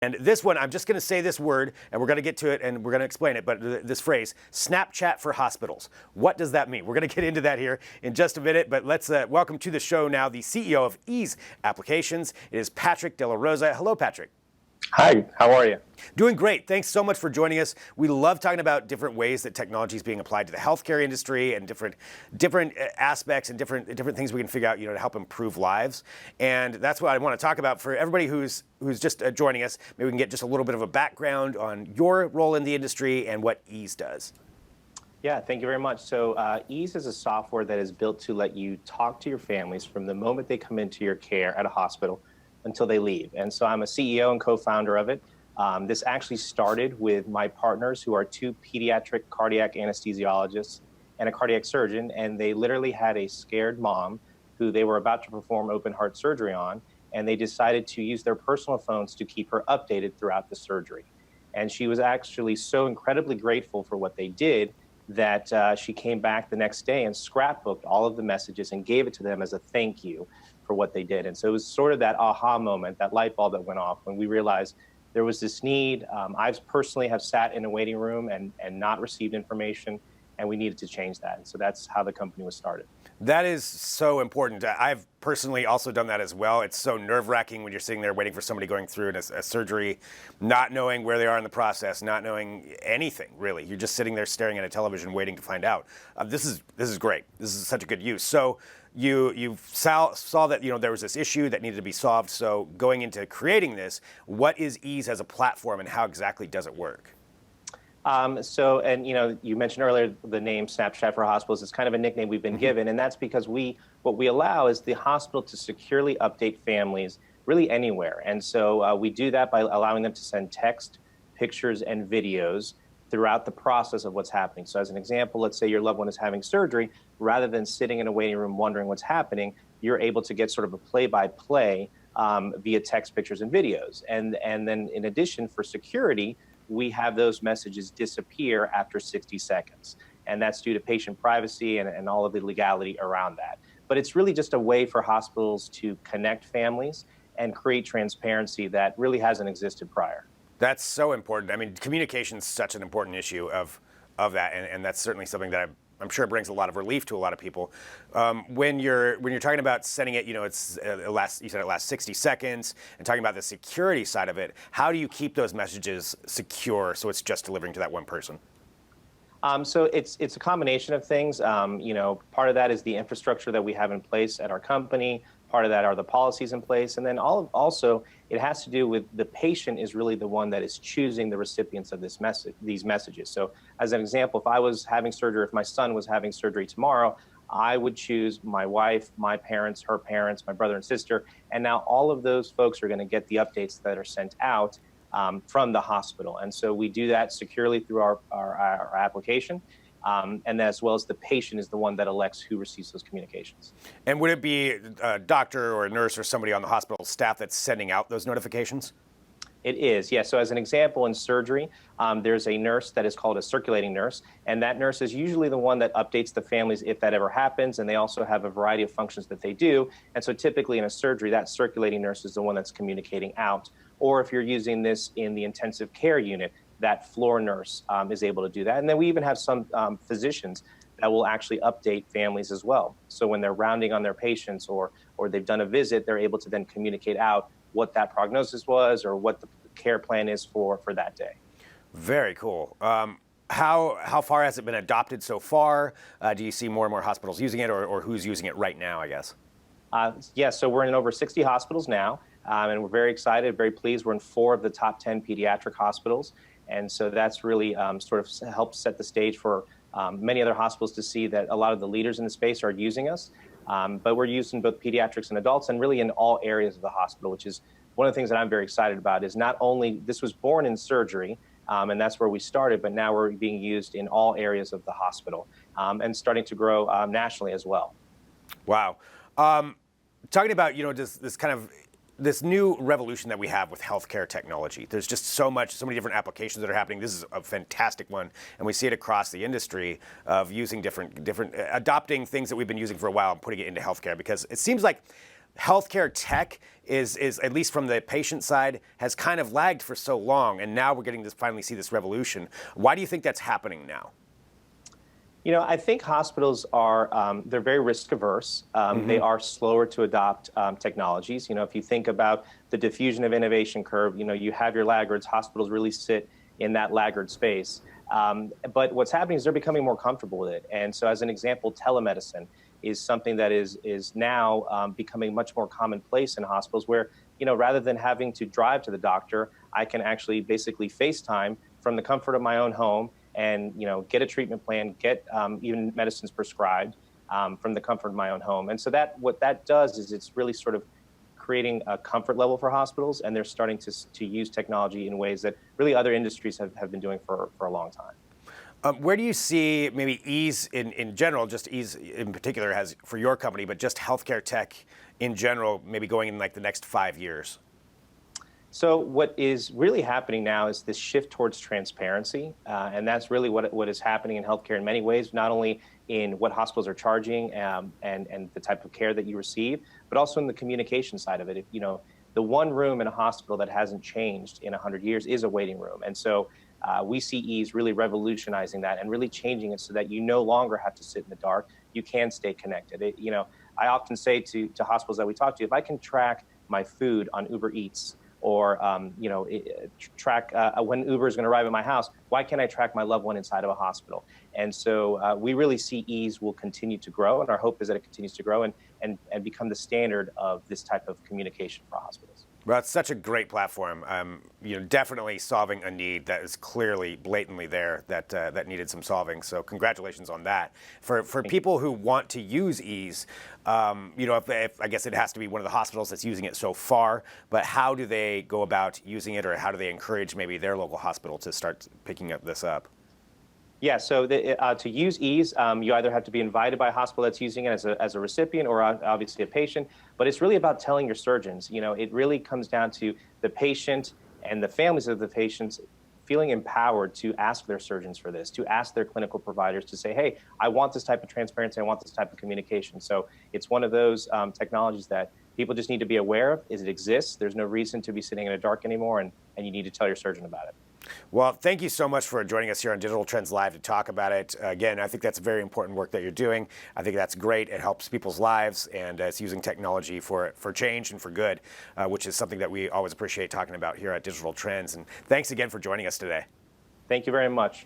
And this one, I'm just going to say this word, and we're going to get to it, and we're going to explain it, but this phrase, Snapchat for hospitals. What does that mean? We're going to get into that here in just a minute, but let's welcome to the show now the CEO of Ease Applications. It is Patrick De La Rosa. Hello, Patrick. Hi, how are you? Doing great. Thanks so much for joining us. We love talking about different ways that technology is being applied to the healthcare industry and different aspects and different things we can figure out, to help improve lives. And that's what I want to talk about for everybody who's just joining us. Maybe we can get just a little bit of a background on your role in the industry and what Ease does. Yeah, thank you very much. So Ease is a software that is built to let you talk to your families from the moment they come into your care at a hospital until they leave. And so I'm a CEO and co-founder of it. This actually started with my partners, who are two pediatric cardiac anesthesiologists and a cardiac surgeon, and they literally had a scared mom who they were about to perform open heart surgery on, and they decided to use their personal phones to keep her updated throughout the surgery. And she was actually so incredibly grateful for what they did that she came back the next day and scrapbooked all of the messages and gave it to them as a thank you for what they did. And so it was sort of that aha moment, that light bulb that went off when we realized there was this need. I personally have sat in a waiting room and not received information, and we needed to change that. And so that's how the company was started. That is so important. I've personally also done that as well. It's so nerve-wracking when you're sitting there waiting for somebody going through a surgery, not knowing where they are in the process, not knowing anything, really. You're just sitting there staring at a television waiting to find out. This is great. This is such a good use. So you saw that there was this issue that needed to be solved. So going into creating this, what is Ease as a platform and how exactly does it work? You mentioned earlier the name Snapchat for Hospitals. It's kind of a nickname we've been given, and that's because what we allow is the hospital to securely update families really anywhere. And so we do that by allowing them to send text, pictures, and videos throughout the process of what's happening. So as an example, let's say your loved one is having surgery. Rather than sitting in a waiting room wondering what's happening, you're able to get sort of a play-by-play via text, pictures, and videos. And then in addition, for security, we have those messages disappear after 60 seconds. And that's due to patient privacy and all of the legality around that. But it's really just a way for hospitals to connect families and create transparency that really hasn't existed prior. That's so important. I mean, communication is such an important issue of that, and that's certainly something that I'm sure brings a lot of relief to a lot of people. When you're talking about sending it, you said it lasts 60 seconds, and talking about the security side of it, how do you keep those messages secure so it's just delivering to that one person? So it's a combination of things. Part of that is the infrastructure that we have in place at our company. Part of that are the policies in place. And then also it has to do with the patient is really the one that is choosing the recipients of these messages. So as an example, if I was having surgery, if my son was having surgery tomorrow, I would choose my wife, my parents, her parents, my brother and sister. And now all of those folks are going to get the updates that are sent out from the hospital. And so we do that securely through our application. And as well as the patient is the one that elects who receives those communications. And would it be a doctor or a nurse or somebody on the hospital staff that's sending out those notifications? It is, yes. So as an example, in surgery, there's a nurse that is called a circulating nurse, and that nurse is usually the one that updates the families if that ever happens, and they also have a variety of functions that they do. And so typically in a surgery, that circulating nurse is the one that's communicating out. Or if you're using this in the intensive care unit, that floor nurse is able to do that. And then we even have some physicians that will actually update families as well. So when they're rounding on their patients or they've done a visit, they're able to then communicate out what that prognosis was or what the care plan is for that day. Very cool. How far has it been adopted so far? Do you see more and more hospitals using it, or who's using it right now, I guess? So we're in over 60 hospitals now, and we're very excited, very pleased. We're in 4 of the top 10 pediatric hospitals. And so that's really sort of helped set the stage for many other hospitals to see that a lot of the leaders in the space are using us. But we're used in both pediatrics and adults and really in all areas of the hospital, which is one of the things that I'm very excited about. Is not only this was born in surgery, and that's where we started, but now we're being used in all areas of the hospital and starting to grow nationally as well. Wow. Talking about, this new revolution that we have with healthcare technology. There's just so many different applications that are happening. This is a fantastic one, and we see it across the industry of using different adopting things that we've been using for a while and putting it into healthcare, because it seems like healthcare tech is at least from the patient side, has kind of lagged for so long, and now we're getting to finally see this revolution. Why do you think that's happening now? I think hospitals are, they're very risk averse. They are slower to adopt technologies. If you think about the diffusion of innovation curve, you have your laggards. Hospitals really sit in that laggard space. But what's happening is they're becoming more comfortable with it. And so as an example, telemedicine is something that is now becoming much more commonplace in hospitals where, rather than having to drive to the doctor, I can actually basically FaceTime from the comfort of my own home and get a treatment plan, get even medicines prescribed from the comfort of my own home. And so what that does is it's really sort of creating a comfort level for hospitals, and they're starting to use technology in ways that really other industries have been doing for a long time. Where do you see maybe ease in general, just ease in particular has for your company, but just healthcare tech in general, maybe going in like the next 5 years? So what is really happening now is this shift towards transparency, and that's really what is happening in healthcare in many ways, not only in what hospitals are charging and the type of care that you receive, but also in the communication side of it. The one room in a hospital that hasn't changed in 100 years is a waiting room. And so we see ease really revolutionizing that and really changing it so that you no longer have to sit in the dark. You can stay connected. I often say to hospitals that we talk to, if I can track my food on Uber Eats, or track when Uber is going to arrive at my house, why can't I track my loved one inside of a hospital? And so we really see ease will continue to grow, and our hope is that it continues to grow and become the standard of this type of communication for hospitals. Well, it's such a great platform. Definitely solving a need that is clearly, blatantly there that needed some solving. So congratulations on that. For people who want to use ease, if I guess it has to be one of the hospitals that's using it so far, but how do they go about using it, or how do they encourage maybe their local hospital to start picking this up? Yeah, so to use ease, you either have to be invited by a hospital that's using it as a recipient, or obviously a patient, but it's really about telling your surgeons. It really comes down to the patient and the families of the patients feeling empowered to ask their surgeons for this, to ask their clinical providers to say, hey, I want this type of transparency, I want this type of communication. So it's one of those technologies that people just need to be aware of. It exists. There's no reason to be sitting in the dark anymore, and you need to tell your surgeon about it. Well, thank you so much for joining us here on Digital Trends Live to talk about it. Again, I think that's very important work that you're doing. I think that's great. It helps people's lives, and it's using technology for change and for good, which is something that we always appreciate talking about here at Digital Trends. And thanks again for joining us today. Thank you very much.